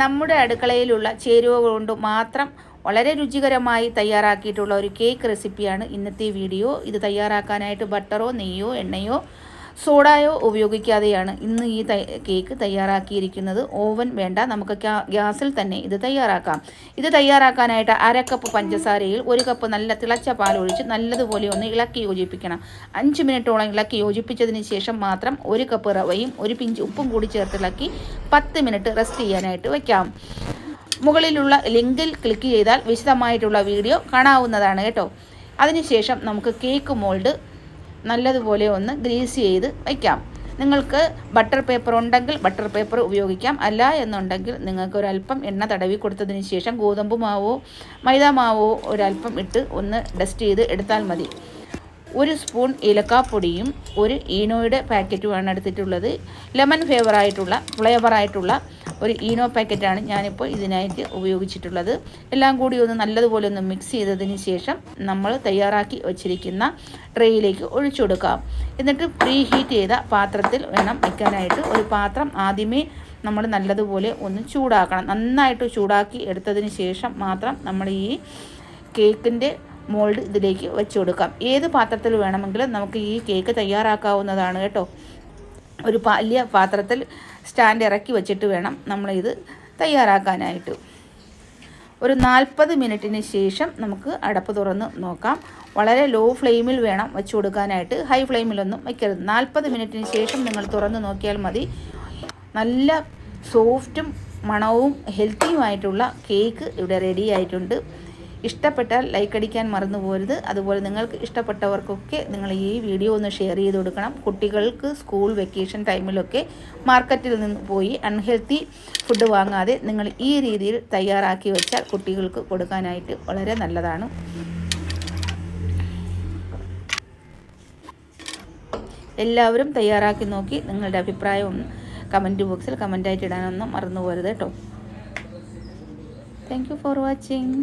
നമ്മുടെ അടുക്കളയിലുള്ള ചേരുവകൾ കൊണ്ട് മാത്രം വളരെ രുചികരമായി തയ്യാറാക്കിയിട്ടുള്ള ഒരു കേക്ക് റെസിപ്പിയാണ് ഇന്നത്തെ വീഡിയോ. ഇത് തയ്യാറാക്കാനായിട്ട് ബട്ടറോ നെയ്യോ എണ്ണയോ സോഡയോ ഉപയോഗിക്കാതെയാണ് ഇന്ന് ഈ കേക്ക് തയ്യാറാക്കിയിരിക്കുന്നത്. ഓവൻ വേണ്ട, നമുക്ക് ഗ്യാസിൽ തന്നെ ഇത് തയ്യാറാക്കാം. ഇത് തയ്യാറാക്കാനായിട്ട് 1/2 കപ്പ് പഞ്ചസാരയിൽ 1 കപ്പ് നല്ല തിളച്ച പാലൊഴിച്ച് നല്ലതുപോലെ ഒന്ന് ഇളക്കി യോജിപ്പിക്കണം. 5 മിനിറ്റോളം ഇളക്കി യോജിപ്പിച്ചതിന് ശേഷം മാത്രം 1 കപ്പ് റവയും 1 പിഞ്ച് ഉപ്പും കൂടി ചേർത്ത് ഇളക്കി 10 മിനിറ്റ് റെസ്റ്റ് ചെയ്യാനായിട്ട് വയ്ക്കാം. മുകളിലുള്ള ലിങ്കിൽ ക്ലിക്ക് ചെയ്താൽ വിശദമായിട്ടുള്ള വീഡിയോ കാണാവുന്നതാണ് കേട്ടോ. അതിനുശേഷം നമുക്ക് കേക്ക് മോൾഡ് നല്ലതുപോലെ ഒന്ന് ഗ്രീസ് ചെയ്ത് വയ്ക്കാം. നിങ്ങൾക്ക് ബട്ടർ പേപ്പർ ഉണ്ടെങ്കിൽ ബട്ടർ പേപ്പർ ഉപയോഗിക്കാം. അല്ല എന്നുണ്ടെങ്കിൽ നിങ്ങൾക്ക് ഒരല്പം എണ്ണ തടവി കൊടുത്തതിന് ശേഷം ഗോതമ്പ് മാവോ മൈദ മാവോ ഒരല്പം ഇട്ട് ഒന്ന് ഡസ്റ്റ് ചെയ്ത് എടുത്താൽ മതി. 1 സ്പൂൺ ഏലക്കാപ്പൊടിയും 1 ഈനോയുടെ പാക്കറ്റുമാണ് എടുത്തിട്ടുള്ളത്. ലെമൺ ഫ്ലേവറായിട്ടുള്ള ഒരു ഈനോ പാക്കറ്റാണ് ഞാനിപ്പോൾ ഇതിനായിട്ട് ഉപയോഗിച്ചിട്ടുള്ളത്. എല്ലാം കൂടി ഒന്ന് നല്ലതുപോലെ ഒന്ന് മിക്സ് ചെയ്തതിന് ശേഷം നമ്മൾ തയ്യാറാക്കി വച്ചിരിക്കുന്ന ട്രേയിലേക്ക് ഒഴിച്ചു കൊടുക്കാം. എന്നിട്ട് പ്രീ ഹീറ്റ് ചെയ്ത പാത്രത്തിൽ വേണം വയ്ക്കാനായിട്ട്. ഒരു പാത്രം ആദ്യമേ നമ്മൾ നല്ലതുപോലെ ഒന്ന് ചൂടാക്കണം. നന്നായിട്ട് ചൂടാക്കി എടുത്തതിന് ശേഷം മാത്രം നമ്മൾ ഈ കേക്കിൻ്റെ മോൾഡ് ഇതിലേക്ക് വെച്ച് കൊടുക്കാം. ഏത് പാത്രത്തിൽ വേണമെങ്കിലും നമുക്ക് ഈ കേക്ക് തയ്യാറാക്കാവുന്നതാണ് കേട്ടോ. ഒരു വലിയ പാത്രത്തിൽ സ്റ്റാൻഡ് ഇറക്കി വെച്ചിട്ട് വേണം നമ്മളിത് തയ്യാറാക്കാനായിട്ട്. ഒരു 40 മിനിറ്റിന് ശേഷം നമുക്ക് അടപ്പ് തുറന്ന് നോക്കാം. വളരെ ലോ ഫ്ലെയിമിൽ വേണം വെച്ച് കൊടുക്കാനായിട്ട്, ഹൈ ഫ്ലെയിമിലൊന്നും വയ്ക്കരുത്. 40 മിനിറ്റിന് ശേഷം നിങ്ങൾ തുറന്ന് നോക്കിയാൽ മതി. നല്ല സോഫ്റ്റും മണവും ഹെൽത്തിയുമായിട്ടുള്ള കേക്ക് ഇവിടെ റെഡി ആയിട്ടുണ്ട്. ഇഷ്ടപ്പെട്ടാൽ ലൈക്ക് അടിക്കാൻ മറന്നു പോരുത്. അതുപോലെ നിങ്ങൾക്ക് ഇഷ്ടപ്പെട്ടവർക്കൊക്കെ നിങ്ങൾ ഈ വീഡിയോ ഒന്ന് ഷെയർ ചെയ്ത് കൊടുക്കണം. കുട്ടികൾക്ക് സ്കൂൾ വെക്കേഷൻ ടൈമിലൊക്കെ മാർക്കറ്റിൽ നിന്ന് പോയി അൺഹെൽത്തി ഫുഡ് വാങ്ങാതെ നിങ്ങൾ ഈ രീതിയിൽ തയ്യാറാക്കി വെച്ചാൽ കുട്ടികൾക്ക് കൊടുക്കാനായിട്ട് വളരെ നല്ലതാണ്. എല്ലാവരും തയ്യാറാക്കി നോക്കി നിങ്ങളുടെ അഭിപ്രായം കമൻറ്റ് ബോക്സിൽ കമൻറ്റായിട്ട് ഇടാനൊന്നും മറന്നു പോരുത് കേട്ടോ. Thank you for watching.